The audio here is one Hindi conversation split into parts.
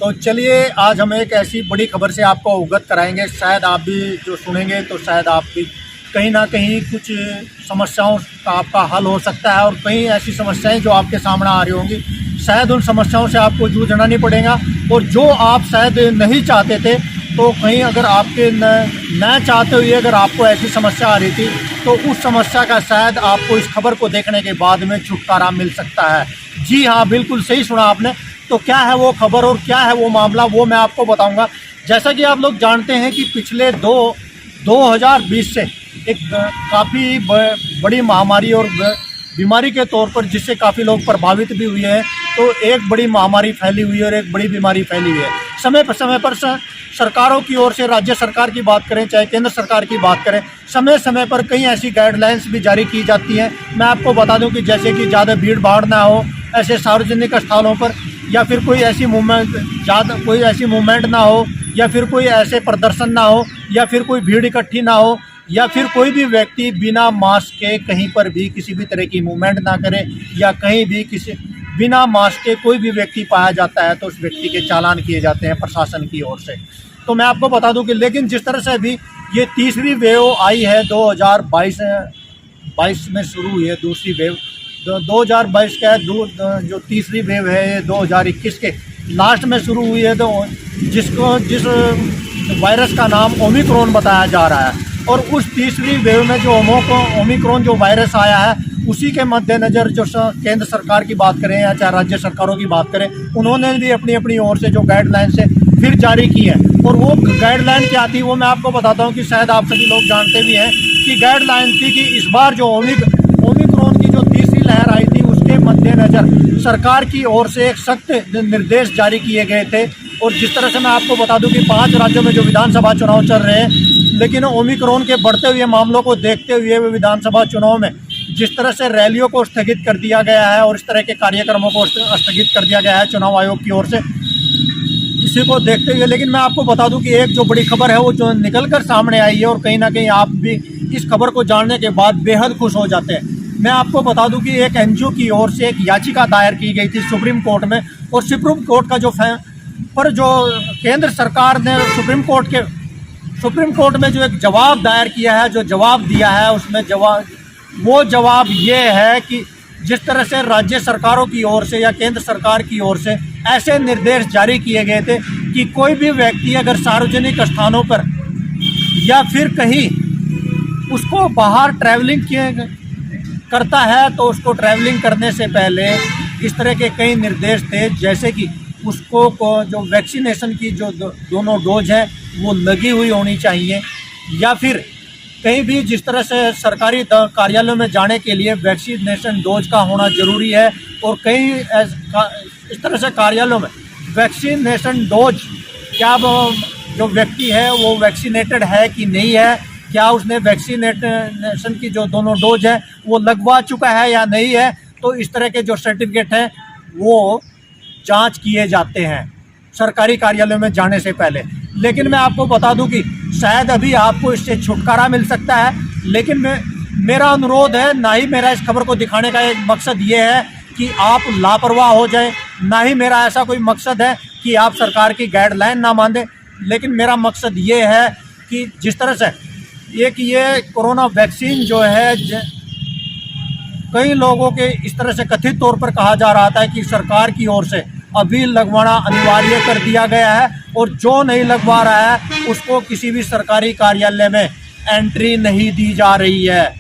तो चलिए आज हम एक ऐसी बड़ी खबर से आपको अवगत कराएंगे। शायद आप भी जो सुनेंगे तो शायद आप भी कहीं ना कहीं कुछ समस्याओं का आपका हल हो सकता है, और कई ऐसी समस्याएं जो आपके सामने आ रही होंगी, शायद उन समस्याओं से आपको जूझना नहीं पड़ेगा। और जो आप शायद नहीं चाहते थे, तो कहीं अगर आपके न चाहते हुए अगर आपको ऐसी समस्या आ रही थी, तो उस समस्या का शायद आपको इस खबर को देखने के बाद में छुटकारा मिल सकता है। जी हाँ, बिल्कुल सही सुना आपने। तो क्या है वो खबर और क्या है वो मामला, वो मैं आपको बताऊंगा। जैसा कि आप लोग जानते हैं कि पिछले 2020 से एक काफ़ी बड़ी महामारी और बीमारी के तौर पर, जिससे काफ़ी लोग प्रभावित भी हुए हैं, तो एक बड़ी महामारी फैली हुई है और एक बड़ी बीमारी फैली हुई है। समय पर सरकारों की ओर से, राज्य सरकार की बात करें चाहे केंद्र सरकार की बात करें, समय समय पर कई ऐसी गाइडलाइंस भी जारी की जाती हैं। मैं आपको बता दूं कि जैसे कि ज़्यादा भीड़ भाड़ ना हो ऐसे सार्वजनिक स्थलों पर, या फिर कोई ऐसी मूवमेंट ना हो, या फिर कोई ऐसे प्रदर्शन ना हो, या फिर कोई भीड़ इकट्ठी ना हो, या फिर कोई भी व्यक्ति बिना मास्क के कहीं पर भी किसी भी तरह की मूवमेंट ना करे, या कहीं भी किसी बिना मास्क के कोई भी व्यक्ति पाया जाता है तो उस व्यक्ति के चालान किए जाते हैं प्रशासन की ओर से। तो मैं आपको बता दूं कि लेकिन जिस तरह से अभी ये तीसरी वेव आई है, 2022 में शुरू हुई है दूसरी वेव, 2022 का जो तीसरी वेव है ये 2021 के लास्ट में शुरू हुई है, तो जिस वायरस का नाम ओमिक्रॉन बताया जा रहा है। और उस तीसरी वेव में जो ओमिक्रॉन जो वायरस आया है, उसी के मद्देनज़र जो केंद्र सरकार की बात करें या चाहे राज्य सरकारों की बात करें, उन्होंने भी अपनी ओर से जो गाइडलाइंस है फिर जारी की है। और वो गाइडलाइन क्या थी वो मैं आपको बताता हूँ कि शायद आप सभी लोग जानते भी हैं कि गाइडलाइन थी कि इस बार जो ओमिक्रॉन की जो तीसरी लहर आई थी, उसके मद्देनज़र सरकार की ओर से एक सख्त निर्देश जारी किए गए थे। और जिस तरह से मैं आपको बता दूं कि 5 राज्यों में जो विधानसभा चुनाव चल रहे हैं, लेकिन ओमिक्रॉन के बढ़ते हुए मामलों को देखते हुए विधानसभा चुनाव में जिस तरह से रैलियों को स्थगित कर दिया गया है और इस तरह के कार्यक्रमों को स्थगित कर दिया गया है चुनाव आयोग की ओर से, इसी को देखते हुए, लेकिन मैं आपको बता दूं कि एक जो बड़ी खबर है वो जो निकल कर सामने आई है, और कहीं ना कहीं आप भी इस खबर को जानने के बाद बेहद खुश हो जाते हैं। मैं आपको बता दूं कि एक एनजीओ की ओर से एक याचिका दायर की गई थी सुप्रीम कोर्ट में, और सुप्रीम कोर्ट का जो केंद्र सरकार ने सुप्रीम कोर्ट में जो एक जवाब दायर किया है, जो जवाब दिया है, उसमें जवाब ये है कि जिस तरह से राज्य सरकारों की ओर से या केंद्र सरकार की ओर से ऐसे निर्देश जारी किए गए थे कि कोई भी व्यक्ति अगर सार्वजनिक स्थानों पर या फिर कहीं उसको बाहर ट्रैवलिंग करता है, तो उसको ट्रैवलिंग करने से पहले इस तरह के कई निर्देश थे, जैसे कि उसको जो वैक्सीनेशन की जो दोनों डोज है वो लगी हुई होनी चाहिए, या फिर कहीं भी जिस तरह से सरकारी कार्यालयों में जाने के लिए वैक्सीनेशन डोज का होना ज़रूरी है। और कई इस तरह से कार्यालयों में वैक्सीनेशन डोज, क्या जो व्यक्ति है वो वैक्सीनेटेड है कि नहीं है, क्या उसने वैक्सीनेशन की जो दोनों डोज है वो लगवा चुका है या नहीं है, तो इस तरह के जो सर्टिफिकेट हैं वो जांच किए जाते हैं सरकारी कार्यालयों में जाने से पहले। लेकिन मैं आपको बता दूं कि शायद अभी आपको इससे छुटकारा मिल सकता है, लेकिन मेरा अनुरोध है, ना ही मेरा इस खबर को दिखाने का एक मकसद ये है कि आप लापरवाह हो जाए, ना ही मेरा ऐसा कोई मकसद है कि आप सरकार की गाइडलाइन ना माने, लेकिन मेरा मकसद ये है कि जिस तरह से ये कोरोना वैक्सीन जो है, कई लोगों के इस तरह से कथित तौर पर कहा जा रहा था कि सरकार की ओर से अभी लगवाना अनिवार्य कर दिया गया है, और जो नहीं लगवा रहा है उसको किसी भी सरकारी कार्यालय में एंट्री नहीं दी जा रही है।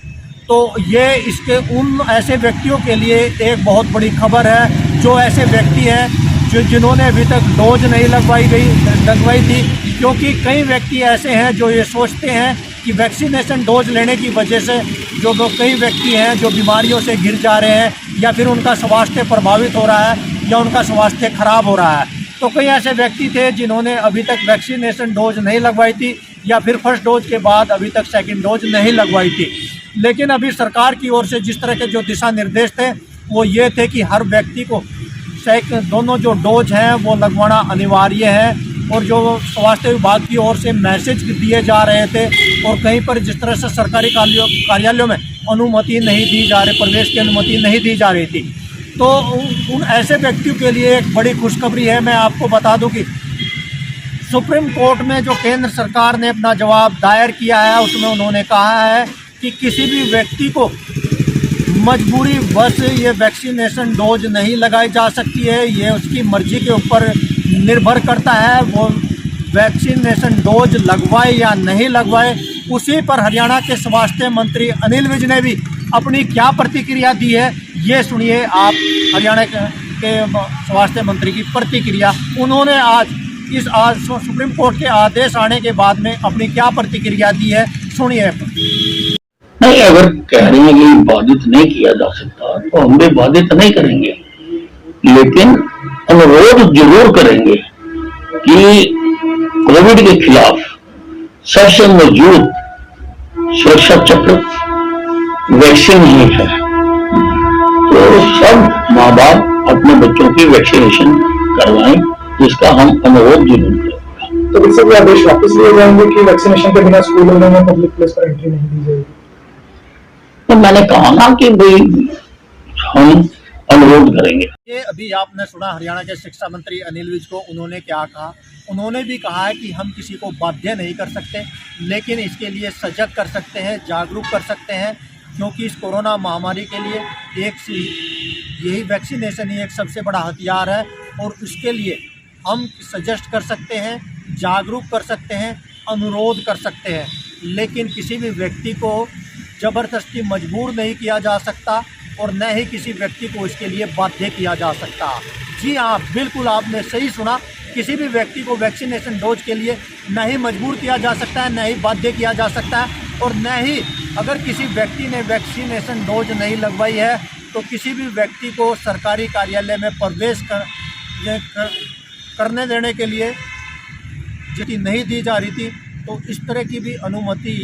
तो ये इसके उन ऐसे व्यक्तियों के लिए एक बहुत बड़ी खबर है, जो ऐसे व्यक्ति हैं जिन्होंने अभी तक डोज नहीं लगवाई थी, क्योंकि कई व्यक्ति ऐसे हैं जो ये सोचते हैं कि वैक्सीनेशन डोज लेने की वजह से जो कई व्यक्ति हैं जो बीमारियों से गिर जा रहे हैं, या फिर उनका स्वास्थ्य प्रभावित हो रहा है, या उनका स्वास्थ्य खराब हो रहा है। तो कई ऐसे व्यक्ति थे जिन्होंने अभी तक वैक्सीनेशन डोज नहीं लगवाई थी, या फिर फर्स्ट डोज के बाद अभी तक सेकंड डोज नहीं लगवाई थी। लेकिन अभी सरकार की ओर से जिस तरह के जो दिशा निर्देश थे वो ये थे कि हर व्यक्ति को दोनों जो डोज हैं वो लगवाना अनिवार्य है, और जो स्वास्थ्य विभाग की ओर से मैसेज दिए जा रहे थे, और कहीं पर जिस तरह से सरकारी कार्यालयों में अनुमति नहीं दी जा रही, प्रवेश की अनुमति नहीं दी जा रही थी। तो उन ऐसे व्यक्तियों के लिए एक बड़ी खुशखबरी है। मैं आपको बता दूं कि सुप्रीम कोर्ट में जो केंद्र सरकार ने अपना जवाब दायर किया है, उसमें उन्होंने कहा है कि किसी भी व्यक्ति को मजबूरी बस ये वैक्सीनेशन डोज नहीं लगाई जा सकती है। ये उसकी मर्जी के ऊपर निर्भर करता है, वो वैक्सीनेशन डोज लगवाए या नहीं लगवाए। उसी पर हरियाणा के स्वास्थ्य मंत्री अनिल विज ने भी अपनी क्या प्रतिक्रिया दी है, ये सुनिए आप हरियाणा के स्वास्थ्य मंत्री की प्रतिक्रिया। उन्होंने आज सुप्रीम कोर्ट के आदेश आने के बाद में अपनी क्या प्रतिक्रिया दी है, सुनिए। नहीं, अगर कह रहे हैं कि बाधित नहीं किया जा सकता तो हम भी बाधित नहीं करेंगे, लेकिन अनुरोध जरूर करेंगे कि कोविड के खिलाफ सबसे मजबूत सुरक्षा चक्र वैक्सीन ही है। तो सब माँ बाप अपने बच्चों की वैक्सीनेशन करवाएं, जिसका हम अनुरोध जरूर करेंगे। तो इससे भी आदेश वापस लिए जाएंगे कि वैक्सीनेशन के बिना स्कूलों में पब्लिक प्लेस पर एंट्री नहीं दी जाएगी। तो मैंने कहा ना कि भाई हम अनुरोध करेंगे। ये अभी आपने सुना हरियाणा के शिक्षा मंत्री अनिल विज को, उन्होंने क्या कहा। उन्होंने भी कहा है कि हम किसी को बाध्य नहीं कर सकते, लेकिन इसके लिए सजग कर सकते हैं, जागरूक कर सकते हैं, क्योंकि इस कोरोना महामारी के लिए यही वैक्सीनेशन ही एक सबसे बड़ा हथियार है। और उसके लिए हम सजेस्ट कर सकते हैं, जागरूक कर सकते हैं, अनुरोध कर सकते हैं, लेकिन किसी भी व्यक्ति को ज़बरदस्ती मजबूर नहीं किया जा सकता और न ही किसी व्यक्ति को इसके लिए बाध्य किया जा सकता। जी हाँ, बिल्कुल आपने सही सुना, किसी भी व्यक्ति को वैक्सीनेशन डोज के लिए न ही मजबूर किया जा सकता है, न ही बाध्य किया जा सकता है, और न ही अगर किसी व्यक्ति ने वैक्सीनेशन डोज नहीं लगवाई है तो किसी भी व्यक्ति को सरकारी कार्यालय में प्रवेश करने देने के लिए जो नहीं दी जा रही थी, तो इस तरह की भी अनुमति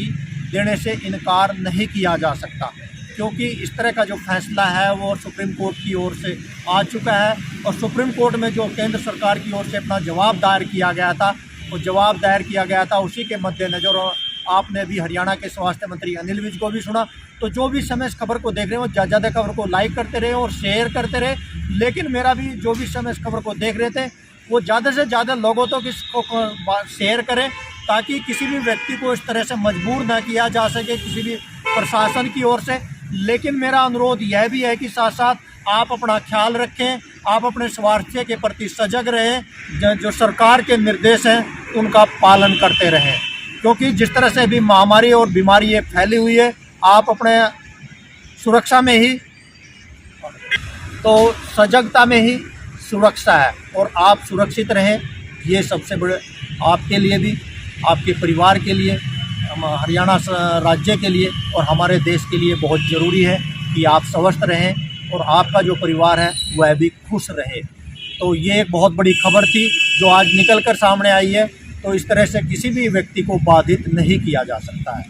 देने से इनकार नहीं किया जा सकता, क्योंकि इस तरह का जो फैसला है वो सुप्रीम कोर्ट की ओर से आ चुका है। और सुप्रीम कोर्ट में जो केंद्र सरकार की ओर से अपना जवाब दायर किया गया था, वो जवाब दायर किया गया था उसी के मद्देनज़र आपने भी हरियाणा के स्वास्थ्य मंत्री अनिल विज को भी सुना। तो जो भी समय इस खबर को देख रहे हो, ज़्यादा खबर को लाइक करते रहे और शेयर करते रहे, लेकिन मेरा भी जो भी समय इस खबर को देख रहे थे वो ज़्यादा से ज़्यादा लोगों तक इसको शेयर करें, ताकि किसी भी व्यक्ति को इस तरह से मजबूर ना किया जा सके किसी भी प्रशासन की ओर से। लेकिन मेरा अनुरोध यह भी है कि साथ साथ आप अपना ख्याल रखें, आप अपने स्वास्थ्य के प्रति सजग रहें, जो सरकार के निर्देश हैं उनका पालन करते रहें, क्योंकि जिस तरह से अभी महामारी और बीमारी ये फैली हुई है, आप अपने सुरक्षा में ही, तो सजगता में ही सुरक्षा है, और आप सुरक्षित रहें, ये सबसे बड़े आपके लिए भी, आपके परिवार के लिए, हरियाणा राज्य के लिए और हमारे देश के लिए बहुत ज़रूरी है कि आप स्वस्थ रहें और आपका जो परिवार है वह भी खुश रहे। तो ये एक बहुत बड़ी खबर थी जो आज निकल कर सामने आई है। तो इस तरह से किसी भी व्यक्ति को बाधित नहीं किया जा सकता है।